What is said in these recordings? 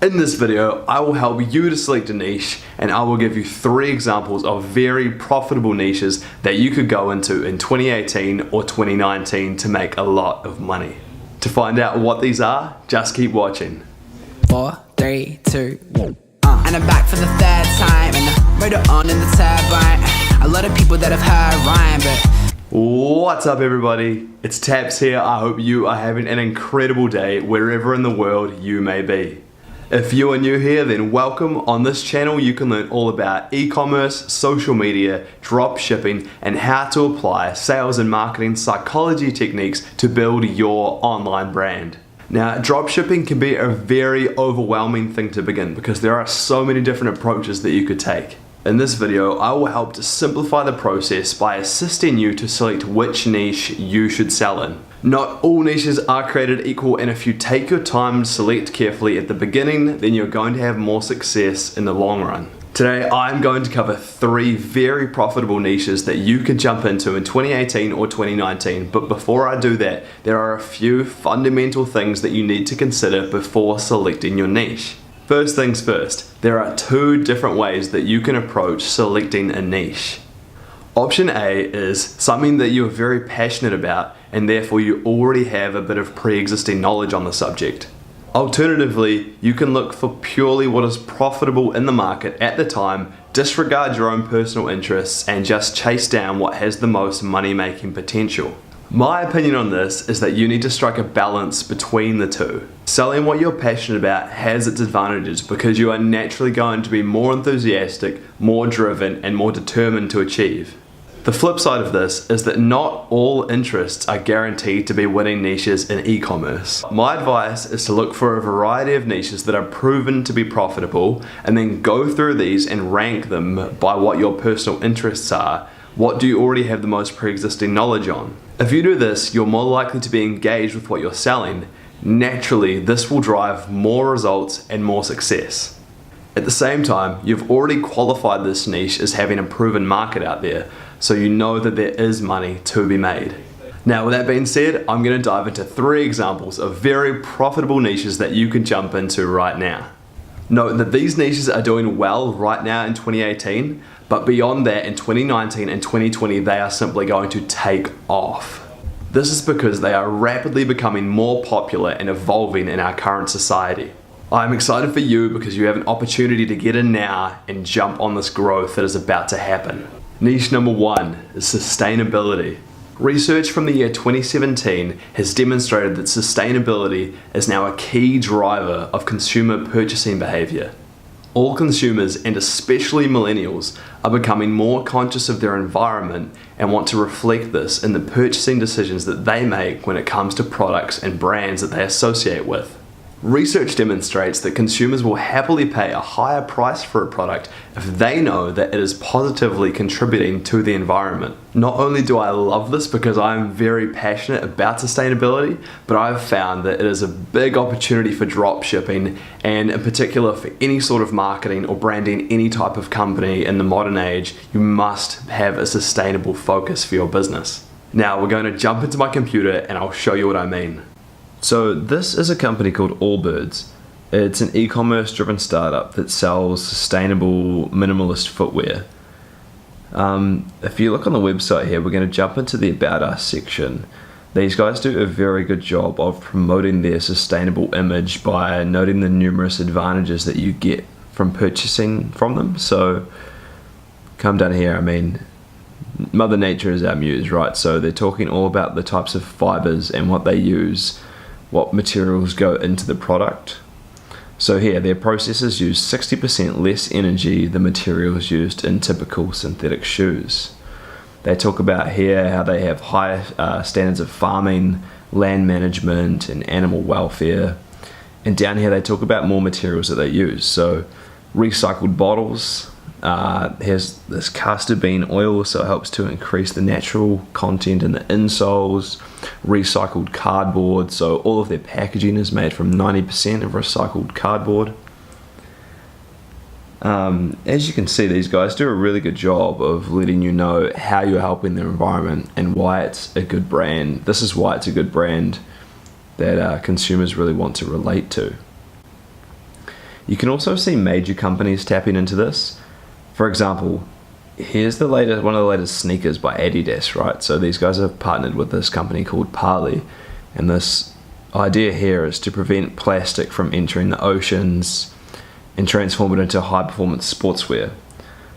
In this video, I will help you to select a niche and I will give you 3 examples of very profitable niches that you could go into in 2018 or 2019 to make a lot of money. To find out what these are, just keep watching. 4, 3, 2, 1. And I'm back for the 3rd time, and the motor on in the turbine. A lot of people that have heard rhyme, but what's up everybody? It's Taps here. I hope you are having an incredible day wherever in the world you may be. If you are new here, then welcome. On this channel you can learn all about e-commerce, social media, drop shipping, and how to apply sales and marketing psychology techniques to build your online brand. Now, drop shipping can be a very overwhelming thing to begin because there are so many different approaches that you could take. In this video, I will help to simplify the process by assisting you to select which niche you should sell in. Not all niches are created equal, and if you take your time to select carefully at the beginning, then you're going to have more success in the long run. Today, I'm going to cover 3 very profitable niches that you could jump into in 2018 or 2019, but before I do that, there are a few fundamental things that you need to consider before selecting your niche. First things first, there are 2 different ways that you can approach selecting a niche. Option A is something that you are very passionate about and therefore you already have a bit of pre-existing knowledge on the subject. Alternatively, you can look for purely what is profitable in the market at the time, disregard your own personal interests, and just chase down what has the most money-making potential. My opinion on this is that you need to strike a balance between the 2. Selling what you're passionate about has its advantages because you are naturally going to be more enthusiastic, more driven, and more determined to achieve. The flip side of this is that not all interests are guaranteed to be winning niches in e-commerce. My advice is to look for a variety of niches that are proven to be profitable and then go through these and rank them by what your personal interests are. What do you already have the most pre-existing knowledge on? If you do this, you're more likely to be engaged with what you're selling. Naturally, this will drive more results and more success. At the same time, you've already qualified this niche as having a proven market out there, so you know that there is money to be made. Now, with that being said, I'm going to dive into 3 examples of very profitable niches that you can jump into right now. Note that these niches are doing well right now in 2018, but beyond that in 2019 and 2020 they are simply going to take off. This is because they are rapidly becoming more popular and evolving in our current society. I'm excited for you because you have an opportunity to get in now and jump on this growth that is about to happen. Niche number 1 is sustainability. Research from the year 2017 has demonstrated that sustainability is now a key driver of consumer purchasing behavior. All consumers, and especially millennials, are becoming more conscious of their environment and want to reflect this in the purchasing decisions that they make when it comes to products and brands that they associate with. Research demonstrates that consumers will happily pay a higher price for a product if they know that it is positively contributing to the environment. Not only do I love this because I am very passionate about sustainability, but I've found that it is a big opportunity for drop shipping, and in particular for any sort of marketing or branding any type of company in the modern age. You must have a sustainable focus for your business. Now we're going to jump into my computer and I'll show you what I mean. So this is a company called Allbirds. It's an e-commerce driven startup that sells sustainable minimalist footwear. If you look on the website here, we're going to jump into the About Us section. These guys do a very good job of promoting their sustainable image by noting the numerous advantages that you get from purchasing from them. So come down here, I mean, Mother Nature is our muse, right? So they're talking all about the types of fibers and what they use, what materials go into the product. So here, their processes use 60% less energy than materials used in typical synthetic shoes. They talk about here how they have high standards of farming, land management, and animal welfare. And down here they talk about more materials that they use. So recycled bottles, here's this castor bean oil, so it helps to increase the natural content in the insoles. Recycled cardboard, so all of their packaging is made from 90% of recycled cardboard. As you can see, these guys do a really good job of letting you know how you're helping the environment and why it's a good brand. This is why it's a good brand that consumers really want to relate to. You can also see major companies tapping into this. For example, here's one of the latest sneakers by Adidas, right? So these guys have partnered with this company called Parley, and this idea here is to prevent plastic from entering the oceans and transform it into high performance sportswear.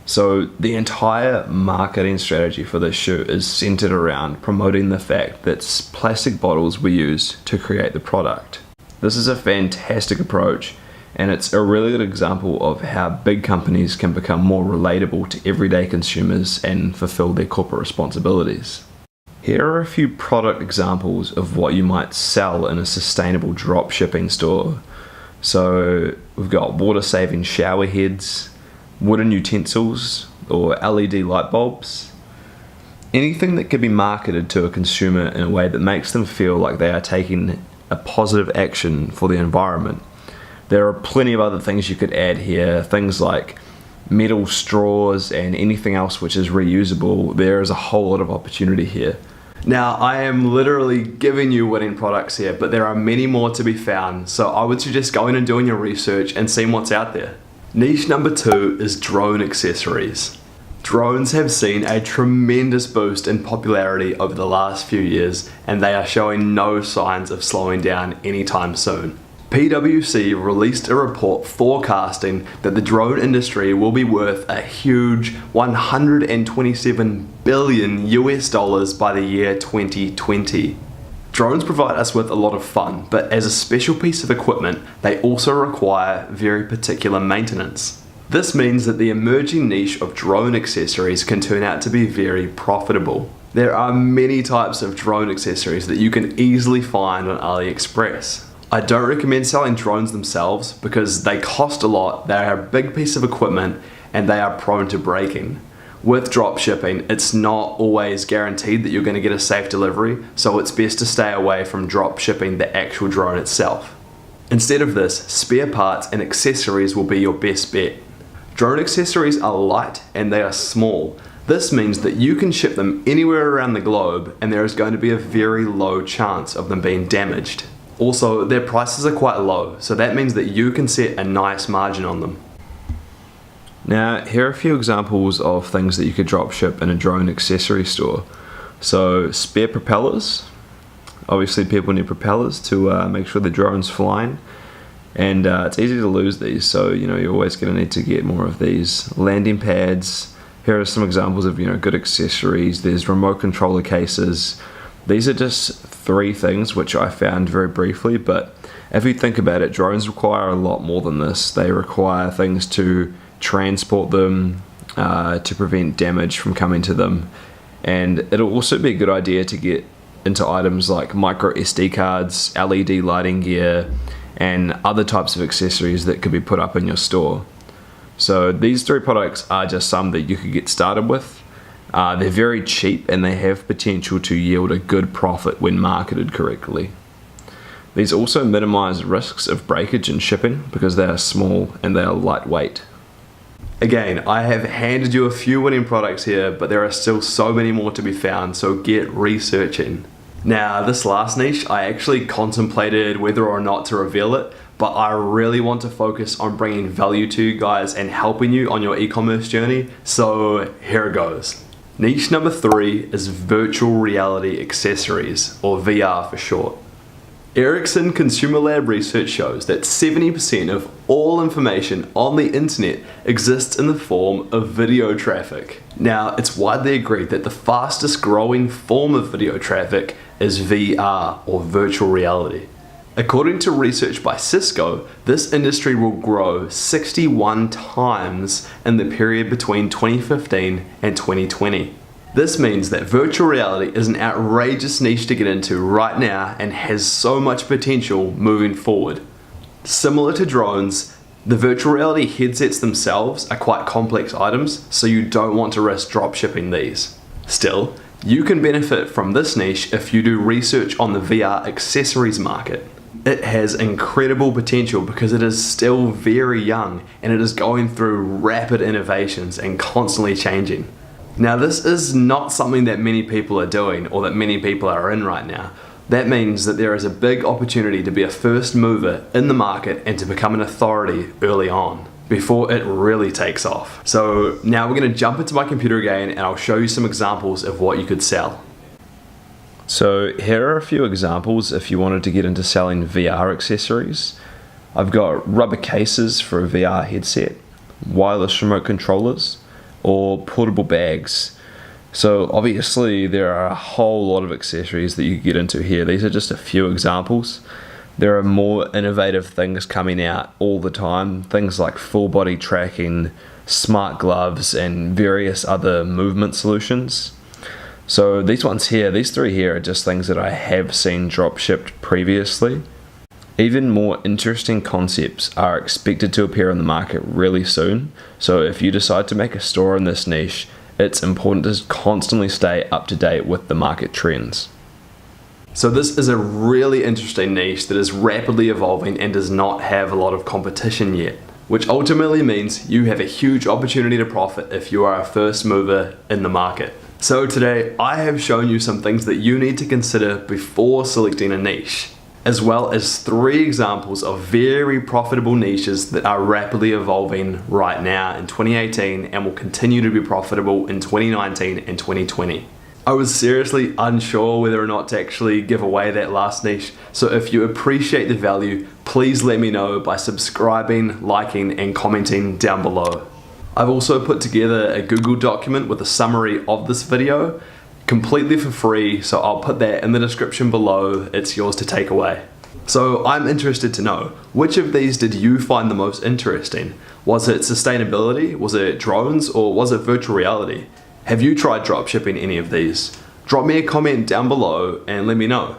So the entire marketing strategy for this shoe is centered around promoting the fact that plastic bottles were used to create the product. This is a fantastic approach, and it's a really good example of how big companies can become more relatable to everyday consumers and fulfill their corporate responsibilities. Here are a few product examples of what you might sell in a sustainable dropshipping store. So we've got water-saving shower heads, wooden utensils, or LED light bulbs. Anything that can be marketed to a consumer in a way that makes them feel like they are taking a positive action for the environment. There are plenty of other things you could add here, things like metal straws and anything else which is reusable. There is a whole lot of opportunity here. Now, I am literally giving you winning products here, but there are many more to be found, so I would suggest going and doing your research and seeing what's out there. Niche number 2 is drone accessories. Drones have seen a tremendous boost in popularity over the last few years, and they are showing no signs of slowing down anytime soon. PwC released a report forecasting that the drone industry will be worth a huge $127 billion by the year 2020. Drones provide us with a lot of fun, but as a special piece of equipment, they also require very particular maintenance. This means that the emerging niche of drone accessories can turn out to be very profitable. There are many types of drone accessories that you can easily find on AliExpress. I don't recommend selling drones themselves because they cost a lot, they are a big piece of equipment, and they are prone to breaking. With dropshipping, it's not always guaranteed that you're going to get a safe delivery, so it's best to stay away from dropshipping the actual drone itself. Instead of this, spare parts and accessories will be your best bet. Drone accessories are light and they are small. This means that you can ship them anywhere around the globe and there is going to be a very low chance of them being damaged. Also, their prices are quite low, so that means that you can set a nice margin on them. Now, here are a few examples of things that you could dropship in a drone accessory store. So, spare propellers. Obviously, people need propellers to make sure the drone's flying. And it's easy to lose these, so you're always going to need to get more of these. Landing pads. Here are some examples of good accessories. There's remote controller cases. These are just 3 things which I found very briefly, but if you think about it, drones require a lot more than this. They require things to transport them, to prevent damage from coming to them, and it'll also be a good idea to get into items like micro SD cards, LED lighting gear, and other types of accessories that could be put up in your store. So these 3 products are just some that you could get started with. They're very cheap and they have potential to yield a good profit when marketed correctly. These also minimize risks of breakage and shipping because they are small and they are lightweight. Again, I have handed you a few winning products here, but there are still so many more to be found, so get researching. Now, this last niche, I actually contemplated whether or not to reveal it, but I really want to focus on bringing value to you guys and helping you on your e-commerce journey, so here it goes. Niche number 3 is virtual reality accessories, or VR for short. Ericsson Consumer Lab research shows that 70% of all information on the internet exists in the form of video traffic. Now, it's widely agreed that the fastest growing form of video traffic is VR, or virtual reality. According to research by Cisco, this industry will grow 61 times in the period between 2015 and 2020. This means that virtual reality is an outrageous niche to get into right now and has so much potential moving forward. Similar to drones, the virtual reality headsets themselves are quite complex items, so you don't want to risk dropshipping these. Still, you can benefit from this niche if you do research on the VR accessories market. It has incredible potential because it is still very young and it is going through rapid innovations and constantly changing. Now, this is not something that many people are doing or that many people are in right now. That means that there is a big opportunity to be a first mover in the market and to become an authority early on, before it really takes off. So now we're going to jump into my computer again and I'll show you some examples of what you could sell. So here are a few examples if you wanted to get into selling VR accessories. I've got rubber cases for a VR headset, wireless remote controllers, or portable bags. So obviously there are a whole lot of accessories that you could get into here. These are just a few examples. There are more innovative things coming out all the time, things like full body tracking, smart gloves, and various other movement solutions. So these ones here, these three here are just things that I have seen drop shipped previously. Even more interesting concepts are expected to appear on the market really soon. So if you decide to make a store in this niche, it's important to constantly stay up to date with the market trends. So this is a really interesting niche that is rapidly evolving and does not have a lot of competition yet, which ultimately means you have a huge opportunity to profit if you are a first mover in the market. So today I have shown you some things that you need to consider before selecting a niche, as well as 3 examples of very profitable niches that are rapidly evolving right now in 2018 and will continue to be profitable in 2019 and 2020. I was seriously unsure whether or not to actually give away that last niche, so if you appreciate the value, please let me know by subscribing, liking, and commenting down below. I've also put together a Google document with a summary of this video, completely for free, so I'll put that in the description below. It's yours to take away. So I'm interested to know, which of these did you find the most interesting? Was it sustainability? Was it drones? Or was it virtual reality? Have you tried dropshipping any of these? Drop me a comment down below and let me know.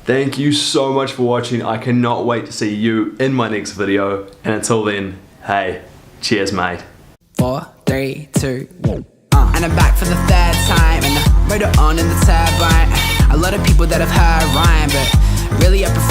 Thank you so much for watching. I cannot wait to see you in my next video. And until then, hey, cheers mate. 4, 3, 2, 1. And I'm back for the 3rd time, and the murder on in the turbine. A lot of people that have heard rhyme, but really I prefer